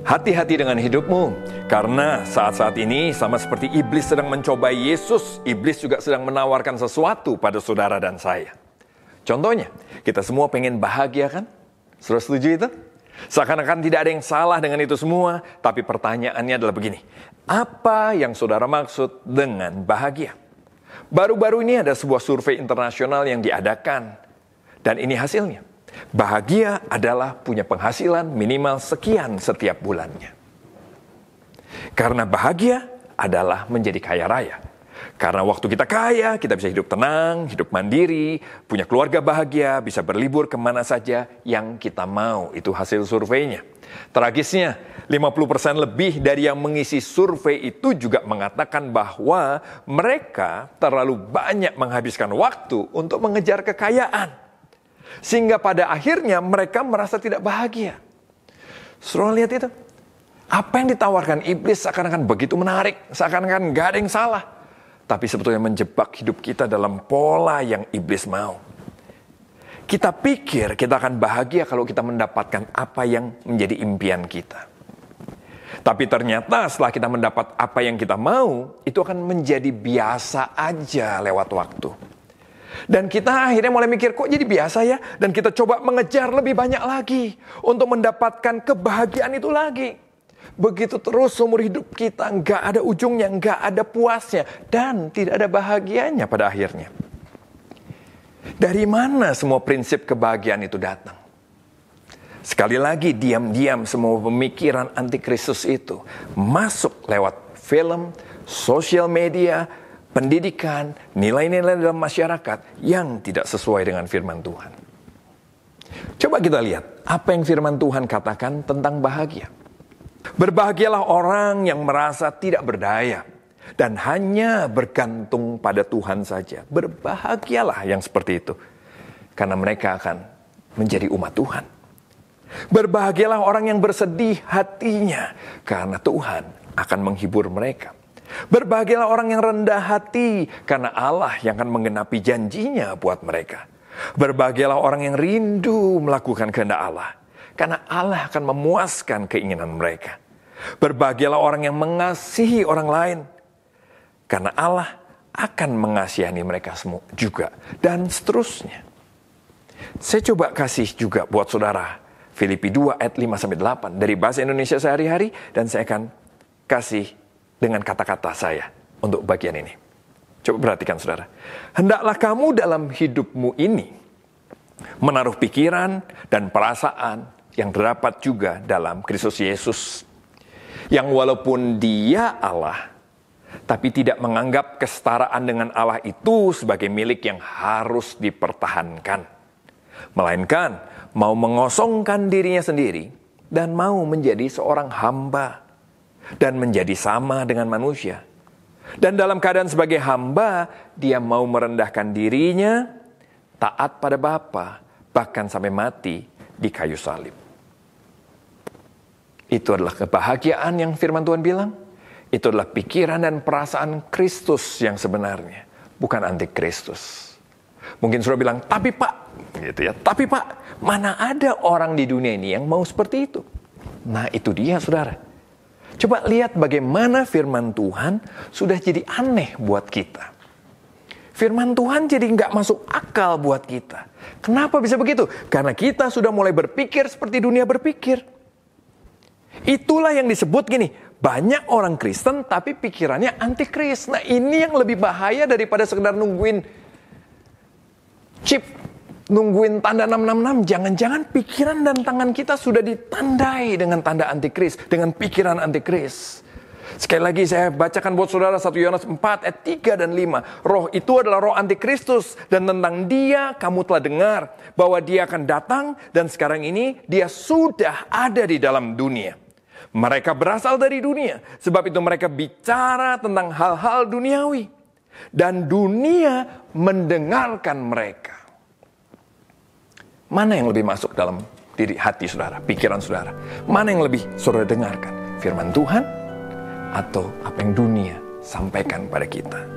Hati-hati dengan hidupmu, karena saat-saat ini sama seperti iblis sedang mencobai Yesus, iblis juga sedang menawarkan sesuatu pada saudara dan saya. Contohnya, kita semua pengen bahagia kan? Saudara setuju itu? Seakan-akan tidak ada yang salah dengan itu semua, tapi pertanyaannya adalah begini. Apa yang saudara maksud dengan bahagia? Baru-baru ini ada sebuah survei internasional yang diadakan, dan ini hasilnya. Bahagia adalah punya penghasilan minimal sekian setiap bulannya. Karena bahagia adalah menjadi kaya raya. Karena waktu kita kaya, kita bisa hidup tenang, hidup mandiri, punya keluarga bahagia, bisa berlibur kemana saja yang kita mau. Itu hasil surveinya. Tragisnya, 50% lebih dari yang mengisi survei itu juga mengatakan bahwa mereka terlalu banyak menghabiskan waktu untuk mengejar kekayaan. Sehingga pada akhirnya mereka merasa tidak bahagia. Saudara lihat itu. Apa yang ditawarkan iblis seakan-akan begitu menarik. Seakan-akan gak ada yang salah. Tapi sebetulnya menjebak hidup kita dalam pola yang iblis mau. Kita pikir kita akan bahagia kalau kita mendapatkan apa yang menjadi impian kita. Tapi ternyata setelah kita mendapat apa yang kita mau, itu akan menjadi biasa aja lewat waktu. Dan kita akhirnya mulai mikir, kok jadi biasa ya? Dan kita coba mengejar lebih banyak lagi untuk mendapatkan kebahagiaan itu lagi. Begitu terus seumur hidup kita, nggak ada ujungnya, nggak ada puasnya, dan tidak ada bahagianya pada akhirnya. Dari mana semua prinsip kebahagiaan itu datang? Sekali lagi, diam-diam semua pemikiran antikristus itu masuk lewat film, sosial media, pendidikan, nilai-nilai dalam masyarakat yang tidak sesuai dengan firman Tuhan. Coba kita lihat apa yang firman Tuhan katakan tentang bahagia. Berbahagialah orang yang merasa tidak berdaya dan hanya bergantung pada Tuhan saja. Berbahagialah yang seperti itu, karena mereka akan menjadi umat Tuhan. Berbahagialah orang yang bersedih hatinya, karena Tuhan akan menghibur mereka. Berbahagialah orang yang rendah hati, karena Allah yang akan menggenapi janjinya buat mereka. Berbahagialah orang yang rindu melakukan kehendak Allah, karena Allah akan memuaskan keinginan mereka. Berbahagialah orang yang mengasihi orang lain, karena Allah akan mengasihani mereka semua juga. Dan seterusnya. Saya coba kasih juga buat saudara Filipi 2 ayat 5-8 dari bahasa Indonesia sehari-hari, dan saya akan kasih dengan kata-kata saya untuk bagian ini. Coba perhatikan saudara. Hendaklah kamu dalam hidupmu ini menaruh pikiran dan perasaan yang terdapat juga dalam Kristus Yesus. Yang walaupun dia Allah, tapi tidak menganggap kesetaraan dengan Allah itu sebagai milik yang harus dipertahankan. Melainkan mau mengosongkan dirinya sendiri dan mau menjadi seorang hamba. Dan menjadi sama dengan manusia. Dan dalam keadaan sebagai hamba, dia mau merendahkan dirinya, taat pada Bapa, bahkan sampai mati di kayu salib. Itu adalah kebahagiaan yang firman Tuhan bilang. Itu adalah pikiran dan perasaan Kristus yang sebenarnya, bukan antikristus. Mungkin saudara bilang, tapi Pak, gitu ya. Tapi Pak, mana ada orang di dunia ini yang mau seperti itu? Nah, itu dia saudara. Coba lihat bagaimana firman Tuhan sudah jadi aneh buat kita. Firman Tuhan jadi nggak masuk akal buat kita. Kenapa bisa begitu? Karena kita sudah mulai berpikir seperti dunia berpikir. Itulah yang disebut gini, banyak orang Kristen tapi pikirannya antikris. Nah, ini yang lebih bahaya daripada sekedar nungguin chip, nungguin tanda 666, jangan-jangan pikiran dan tangan kita sudah ditandai dengan tanda antikris, dengan pikiran antikris. Sekali lagi saya bacakan buat saudara 1 Yohanes 4 ayat 3 dan 5. Roh itu adalah roh antikristus, dan tentang dia kamu telah dengar bahwa dia akan datang, dan sekarang ini dia sudah ada di dalam dunia. Mereka berasal dari dunia, sebab itu mereka bicara tentang hal-hal duniawi, dan dunia mendengarkan mereka. Mana yang lebih masuk dalam diri hati saudara, pikiran saudara? Mana yang lebih saudara dengarkan? Firman Tuhan atau apa yang dunia sampaikan pada kita?